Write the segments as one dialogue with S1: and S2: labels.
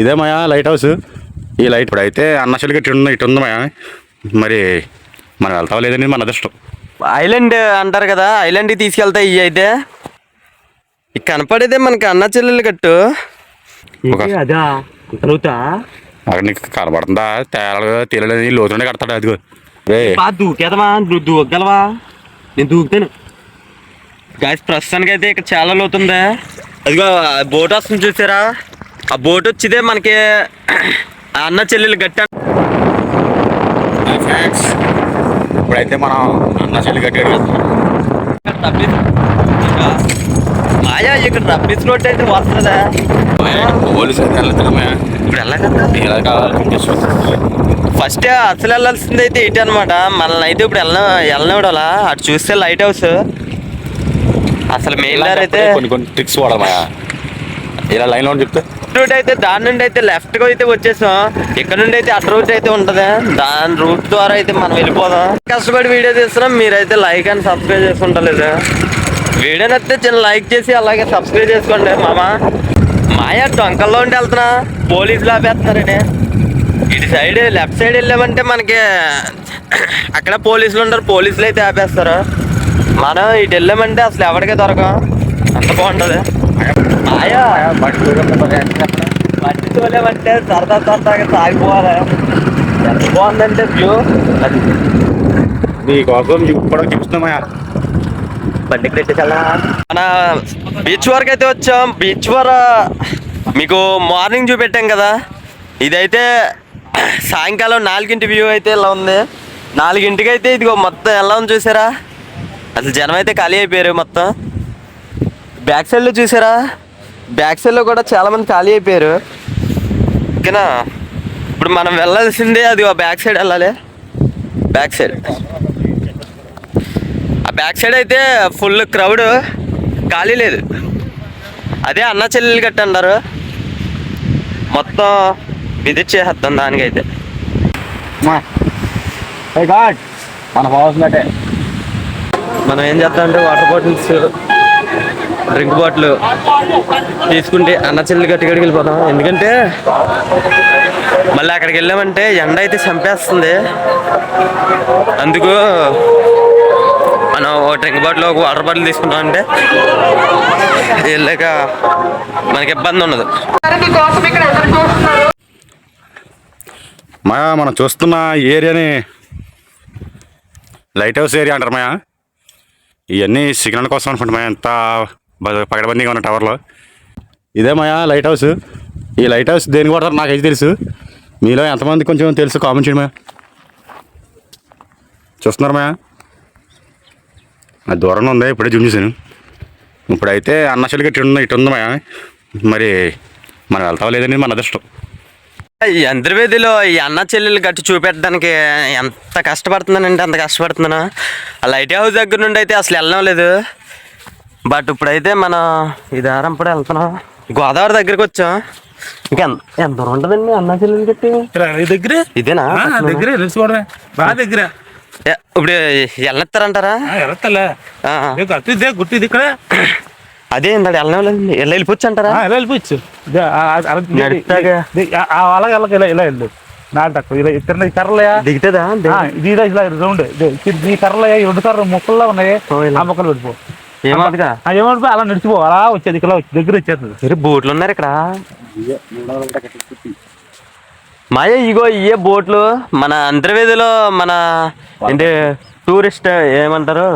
S1: ఇదే మాయా light house. ఈ light ఇప్పుడైతే అన్నశలికి ఇటు ఉంది మాయా. మరి మనం వెళ్తావా లేదని మన అదృష్టం.
S2: ఐలాండ్ అంటారు కదా, ఐలాండ్కి తీసుకెళ్తాయి ఇవి అయితే. ఇక కనపడేదే మనకి అన్న చెల్లెలు కట్టు.
S3: అదా
S2: అక్కడ నీకు కనపడుతుందా? తేలాగా తెలియలేదు, లోతుండే కడతాడు. అదిగో
S3: దూకేదమా, నువ్వు దూకగలవా? నేను దూకుతాను.
S2: గాయస్ ప్రస్తుతానికి అయితే ఇక్కడ చాలా లోతుందా. అదిగో బోట్ వస్తుంది చూసారా? ఆ బోట్ వచ్చిదే మనకి అన్న చెల్లెలు గట్ట.
S1: ఇప్పుడైతే మనం అన్న చెల్లి కట్టాడు.
S2: మాయా ఇక్కడ రబ్బీస్ రోడ్ అయితే వస్తుందా?
S1: పోలీసు అయితే వెళ్తాడు మాయా.
S2: ఇప్పుడు వెళ్ళగలరా?
S1: ఎలా కావాలి
S2: ఫస్ట్ అసలు వెళ్ళాల్సింది అయితే ఇటు అనమాట. మనల్ని అయితే ఇప్పుడు వెళ్ళనివ్వడాలా. అటు చూస్తే లైట్ హౌస్. అసలు మెయిన్ దారి అయితే
S1: కొన్ని ట్రిక్స్ వాడాలి మాయా. ఇలా లైన్లో చెప్తే
S2: రూట్ అయితే దాని నుండి అయితే లెఫ్ట్గా అయితే వచ్చేసాం. ఇక్కడ నుండి అయితే అటు రూట్ అయితే ఉంటుంది. దాని రూట్ ద్వారా అయితే మనం వెళ్ళిపోదాం. కష్టపడి వీడియో తీస్తున్నాం. మీరైతే లైక్ అండ్ సబ్స్క్రైబ్ చేసుకుంటలేదు. వీడియో నచ్చితే చిన్న లైక్ చేసి అలాగే సబ్స్క్రైబ్ చేసుకోండి మామ. మాయా టొంకల్లో ఉండి వెళ్తున్నా, పోలీసులు ఆపేస్తున్నారని. ఇటు సైడ్ లెఫ్ట్ సైడ్ వెళ్ళామంటే మనకి అక్కడ పోలీసులు ఉంటారు. పోలీసులు అయితే ఆపేస్తారు. మనం ఇటు వెళ్ళామంటే అసలు ఎవరికే దొరకం. అంత బాగుంటుంది. మాయా బట్టి తోలేమంటే సరదాగా సాగిపోవాలి. ఎంత బాగుందంటే వ్యూ. అది
S1: నీకోసం కూడా చూస్తున్నాం మాయా.
S2: బండి మన బీచ్ వరకు అయితే వచ్చాం. బీచ్ వర మీకు మార్నింగ్ చూపెట్టాం కదా. ఇదైతే సాయంకాలం 4 వ్యూ అయితే ఇలా ఉంది. 4 అయితే ఇదిగో మొత్తం ఎలా ఉంది చూసారా? అసలు జనం అయితే ఖాళీ అయిపోయారు మొత్తం. బ్యాక్ సైడ్లో చూసారా? బ్యాక్ సైడ్లో కూడా చాలామంది ఖాళీ అయిపోయారు. ఓకేనా? ఇప్పుడు మనం వెళ్ళాల్సిందే అది బ్యాక్ సైడ్ వెళ్ళాలి. బ్యాక్ సైడ్ ఆ బ్యాక్ సైడ్ అయితే ఫుల్ క్రౌడ్, ఖాళీ లేదు. అదే అన్న చెల్లెలు గట్ట అంటారు. మొత్తం విజిట్ చేసేస్తాం దానికైతే. మనం ఏం చేస్తామంటే వాటర్ బాటిల్స్, డ్రింక్ బాటిల్ తీసుకుంటే అన్న చెల్లెలు గట్టిగడికి వెళ్ళిపోతాం. ఎందుకంటే మళ్ళీ అక్కడికి వెళ్ళామంటే ఎండ అయితే చంపేస్తుంది. అందుకు మనం ఒక డ్రింక్ బాటిల్, ఒక వాటర్ బాటిల్ తీసుకుంటామంటే వెళ్ళాక మనకి ఇబ్బంది ఉండదు.
S1: మాయా మనం చూస్తున్న ఏరియాని లైట్ హౌస్ ఏరియా అంటారు మాయా. ఇవన్నీ సిగ్నల్ కోసం అనుకుంటా మాయా. ఎంత పకడబందీగా ఉన్న టవర్లో. ఇదే మాయా లైట్ హౌస్. ఈ లైట్ హౌస్ దేనికి కొడతారు నాకైతే తెలుసు. మీలో ఎంతమంది కొంచెం తెలుసు కామెంట్ చేయండి మాయా. చూస్తున్నారు మాయా? అది దూరంలో ఉంది, ఇప్పుడే జూమ్ చేశాను. ఇప్పుడైతే అన్నశలికి ఇటు ఉంది మాయా. మరి మనం వెళ్తావా లేదని మన అదృష్టం.
S2: ఈ అంతర్వేదిలో ఈ అన్న చెల్లెలు గట్టి చూపెట్టడానికి ఎంత కష్టపడుతున్నానంటే అంత కష్టపడుతున్నాను. ఆ లైట్ హౌస్ దగ్గర నుండి అయితే అసలు వెళ్ళడం లేదు. బట్ ఇప్పుడైతే మనం ఈ దారం కూడా వెళ్తున్నాం. గోదావరి దగ్గరికి వచ్చాం. ఇంకా ఎంత దూరం ఉంటుందండి అన్న చెల్లెలు గట్టి?
S3: దగ్గర
S2: ఇదేనా?
S3: దగ్గర తెలుసుకోవడమే బాగా దగ్గర.
S2: ఇప్పుడు వెళ్ళెత్తారంటారా?
S3: గుర్తిది ఇక్కడ.
S2: అదే ఇందాడు వెళ్ళడం లేదండి. వెళ్ళిపోవచ్చు అంటారా?
S3: వెళ్ళిపోవచ్చు. అలాగే ఇలా వెళ్ళు. నాటు తక్కువ ఇలా ఇతర కర్రలయా
S2: దిగుతుందా?
S3: ఇది ఇలా రౌండ్ ఈ కర్రలయా 2 కర్ర మొక్కల్లో ఉన్నాయి. ఆ మొక్కలు పెట్టుకో. ఏమవుతుంది అలా నడిచిపో. అలా వచ్చేది ఇక్కడ దగ్గర వచ్చేస్తుంది.
S2: బోట్లు ఉన్నారు ఇక్కడ. మాయ ఇగో ఇయే బోట్లు. మన అంతర్వేదిలో మన ఏంటి టూరిస్ట్ ఏమంటారు,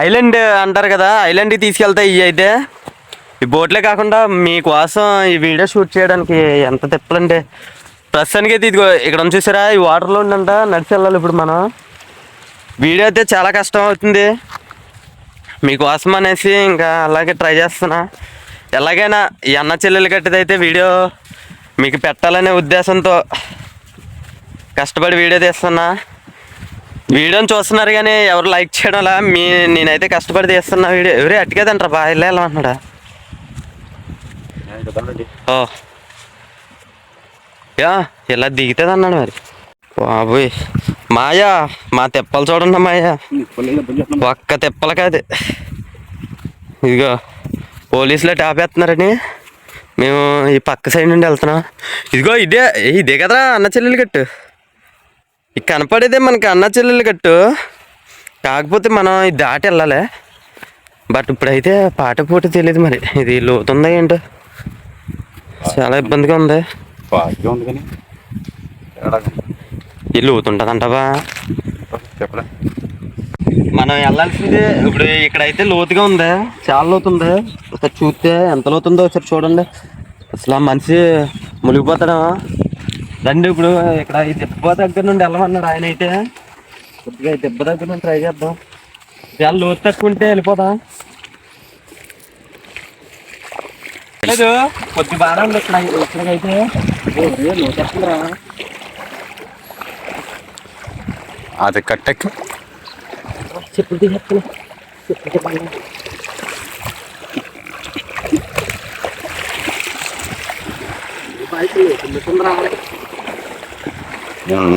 S2: ఐలాండ్ అంటారు కదా, ఐలాండ్కి తీసుకెళ్తాయి ఇవి అయితే. ఈ బోట్లే కాకుండా మీకోసం ఈ వీడియో షూట్ చేయడానికి ఎంత తిప్పాలంటే ప్రస్తుతానికి అయితే ఇదిగో ఇక్కడ చూసారా? ఈ వాటర్లో ఉండంట నడిచి వెళ్ళాలి. ఇప్పుడు మనం వీడియో అయితే చాలా కష్టం అవుతుంది మీకోసం అనేసి ఇంకా అలాగే ట్రై చేస్తున్నా. ఎలాగైనా ఈ అన్న చెల్లెలు కట్టేదైతే వీడియో మీకు పెట్టాలనే ఉద్దేశంతో కష్టపడి వీడియో తీస్తున్నా. వీడియోని చూస్తున్నారు కానీ ఎవరు లైక్ చేయడం అలా. నేనైతే కష్టపడి తీస్తున్నా వీడియో. ఎవరే అట్టుకేదంటారా బాగా వెళ్ళాలన్నాడా? ఇలా దిగుతుంది అన్నాడు మరి. బాబోయ్ మాయా, మా తెప్పలు చూడండి మాయా. ఒక్క తెప్పలు కాదు. ఇదిగో పోలీసులు ఆపేస్తున్నారని మేము ఈ పక్క సైడ్ నుండి వెళ్తున్నాం. ఇదిగో ఇదే కదరా అన్న చెల్లెలు గట్టు. ఇది కనపడేదే మనకి అన్న చెల్లెలు గట్టు. కాకపోతే మనం ఇది దాటి వెళ్ళాలి. బట్ ఇప్పుడైతే పాట పూట తెలియదు మరి ఇది లోతుందా ఏంటో. చాలా ఇబ్బందిగా ఉంది. ఇది లోతుంటుందంటావా?
S1: చెప్పలే.
S2: మనం వెళ్ళాల్సింది ఇప్పుడు ఇక్కడైతే లోతుగా ఉంది, చాలా లోతు ఉంది. ఒకసారి చూస్తే ఎంత లోతుందో ఒకసారి చూడండి. అసలు ఆ మనిషి మునిగిపోతాడా? రండి ఇప్పుడు ఇక్కడ ఈ దెబ్బ దగ్గర నుండి వెళ్ళమన్నాడు ఆయన అయితే. కొద్దిగా ఈ దెబ్బ దగ్గర నుండి ట్రై చేద్దాం. చాలా లోతు తక్కువ ఉంటే వెళ్ళిపోదాం. లేదు కొద్ది బాగా ఉంది ఇక్కడికైతే. లోతు వస్తుందిరా.
S1: అది కట్టెక్కి
S2: చెప్పులు తీసేస్తున్నా.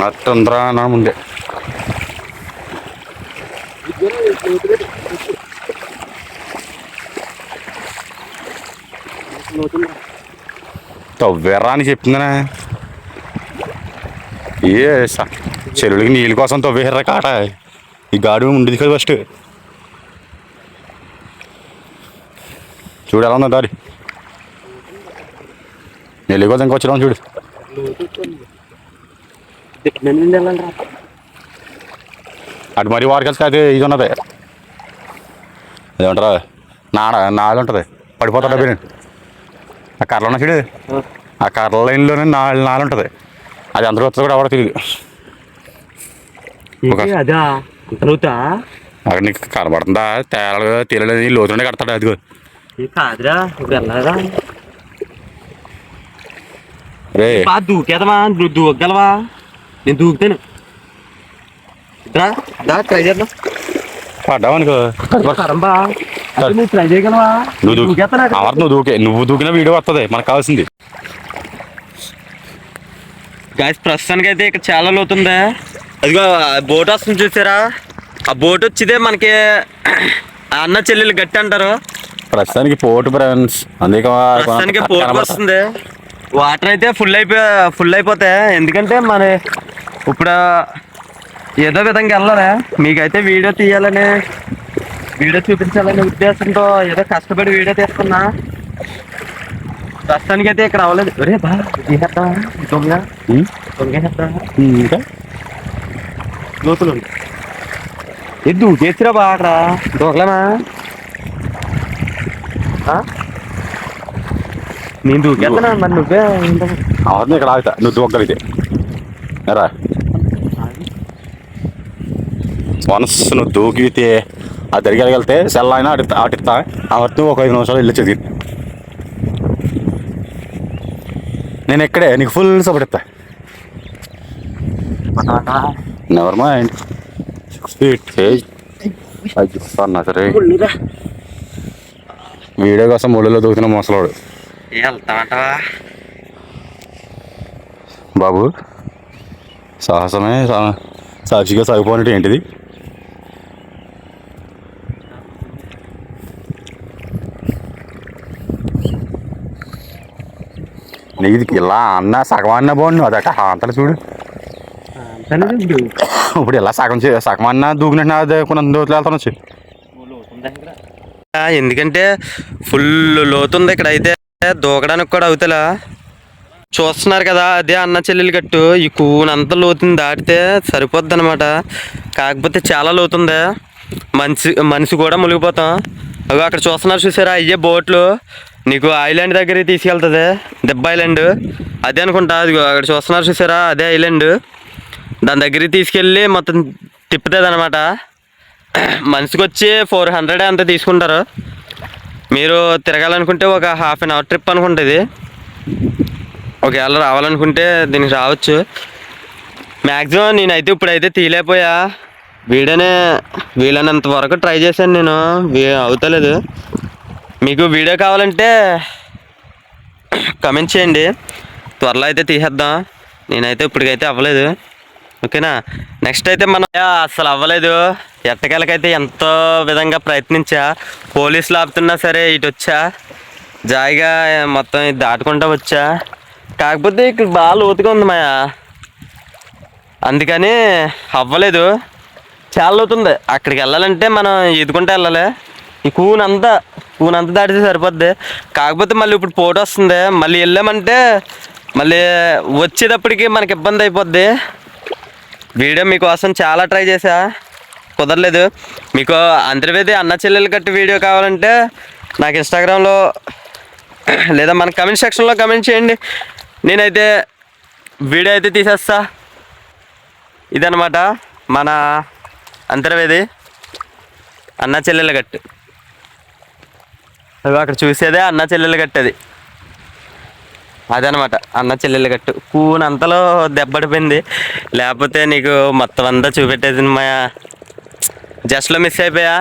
S1: నట్టుందిరా నా ముందే. తవ్వేరా అని చెప్తుందనే. చెరువులకి నీళ్ళ కోసం తవ్వేర్రా కాట. ఈ గాడి ఉండేది కదా ఫస్ట్. చూడు ఎలా ఉందా దారి. నెల్లి కోసం ఇంకా వచ్చినాం చూడు. అటు మరి వారికి అయితే ఇది ఉన్నది. అదేమంటారా నాడు ఉంటుంది. పడిపోతాడు అబ్బాయి. ఆ కర్రలు ఉన్న చూడు. ఆ కర్రల లైన్లోనే నాలు ఉంటుంది. అది అందరూ వస్తుంది కూడా ఎవరో తెలియదు. అక్కడ నీకు కనబడుతుందా? తేలగా తెలియలేదు. లోతుండే కడతాడు. అదిగో
S2: కాదురా వెళ్ళదా
S1: రే.
S2: దూకేదమా? దూకగలవా? నేను దూకుతాను. ట్రై చేద్దాం.
S1: పడ్డావు అనుకో.
S2: నువ్వు ట్రై చేయగలవా?
S1: నువ్వు దూకిన వీడియో వస్తుంది మనకు కావాల్సింది.
S2: గాయస్ ప్రస్తుతానికి అయితే ఇక్కడ చాలా లోతుందా. అదిగో బోట్ వస్తుంది చూసారా? ఆ బోట్ వచ్చిదే మనకి అన్న చెల్లెలు గట్టి అంటారు.
S1: ప్రస్తుతానికి పోటు ఫ్రెండ్స్.
S2: ప్రస్తుతానికి పోటు వస్తుంది. వాటర్ అయితే ఫుల్ అయిపోతాయి. ఎందుకంటే మన ఇప్పుడు ఏదో విధంగా వెళ్ళాలి. మీకైతే వీడియో తీయాలని, వీడియో చూపించాలనే ఉద్దేశంతో ఏదో కష్టపడి వీడియో తీస్తున్నా. ప్రస్తుతానికి అయితే ఇక్కడ అవ్వలేదు. ఒరే బా దొంగ లోతులు ఎద్దు చేసిరా బా అక్కడ దొంగలనా? నేను దూకేస్తున్నా మరి నువ్వే
S1: అవుతుంది. ఇక్కడ ఆగుతా నువ్వు దూకగలిగితే రా. వన్స్ నువ్వు దూకితే అది తిరిగెళ్తే సెల్ అయినా ఆటిస్తా. ఆడుతూ ఒక 5 నిమిషాలు వెళ్ళొచ్చేది. నేను ఎక్కడే నీకు ఫుల్ సపోర్ట్ ఇస్తా. Never mind. 6 feet అన్నా సరే. వీడియో కోసం ముళ్ళలో దూకుతున్న ముసలాడు
S2: వెళ్తామంటావా
S1: బాబు? సాహసమే సాక్షిగా సాగిపోయినట్టు ఏంటిది? నీకు ఇలా అన్న సగం అన్న బాగుండు. అదట అంతలో చూడు. ఇప్పుడు ఇలా సగం అన్న దూకినట్టు అది కొన్ని దూతలు వెళ్తాను.
S2: ఎందుకంటే ఫుల్ లోతుంది ఇక్కడ అయితే. దూకడానికి కూడా అవుతలా. చూస్తున్నారు కదా, అదే అన్న చెల్లెలు గట్టు. ఈ కూనంత లోతుని దాటితే సరిపోద్ది అనమాట. కాకపోతే చాలా లోతుంది. మనిషి కూడా మునిగిపోతాం. అవి అక్కడ చూస్తున్నారు చూసారా? అయ్యే బోట్లు నీకు ఐలాండ్ దగ్గరికి తీసుకెళ్తుంది. దెబ్బ ఐలాండ్ అదే అనుకుంటా. అది అక్కడ చూస్తున్నారు చూసారా? అదే ఐలాండ్. దాని దగ్గరికి తీసుకెళ్ళి మొత్తం తిప్పుతుంది అనమాట. మనిషికి వచ్చి 400 అంత తీసుకుంటారు. మీరు తిరగాలనుకుంటే ఒక ½ an hour ట్రిప్ అనుకుంటుంది. ఒకవేళ రావాలనుకుంటే దీనికి రావచ్చు. మ్యాక్సిమం నేనైతే ఇప్పుడైతే తీయలేకపోయా. వీడియోనే వీలైనంత వరకు ట్రై చేశాను నేను. అవుతలేదు. మీకు వీడియో కావాలంటే కమెంట్ చేయండి. త్వరలో అయితే తీసేద్దాం. నేనైతే ఇప్పటికైతే అవ్వలేదు. ఓకేనా? నెక్స్ట్ అయితే మనం అసలు అవ్వలేదు. ఎట్టకేలకైతే ఎంతో విధంగా ప్రయత్నించా. పోలీసులు ఆపుతున్నా సరే ఇటు వచ్చా. జాయిగా మొత్తం ఇది దాటుకుంటా వచ్చా. కాకపోతే ఇక్కడ బాగా లోతుగా ఉంది మాయా, అందుకని అవ్వలేదు. చాలా లోతుంది, అక్కడికి వెళ్ళాలంటే మనం ఈదుకుంటూ వెళ్ళాలి. ఈ కూనంతా దాటితే సరిపోద్ది. కాకపోతే మళ్ళీ ఇప్పుడు పోటు వస్తుంది, మళ్ళీ వెళ్ళామంటే మళ్ళీ వచ్చేటప్పటికి మనకి ఇబ్బంది అయిపోద్ది. వీడియో మీకోసం చాలా ట్రై చేసా, కుదరలేదు. మీకు అంతర్వేది అన్న చెల్లెలు కట్టి వీడియో కావాలంటే నాకు ఇన్స్టాగ్రామ్లో లేదా మన కమెంట్ సెక్షన్లో కమెంట్ చేయండి, నేనైతే వీడియో అయితే తీసేస్తా. ఇదనమాట మన అంతర్వేది అన్న చెల్లెల గట్టు. అక్కడ చూసేదే అన్న చెల్లెల గట్టు, అదనమాట అన్న చెల్లెల గట్టు. కూనంతలో దెబ్బడిపోయింది, లేకపోతే నీకు మొత్తం అంతా చూపెట్టేది మా జస్ట్లో మిస్ అయిపోయా.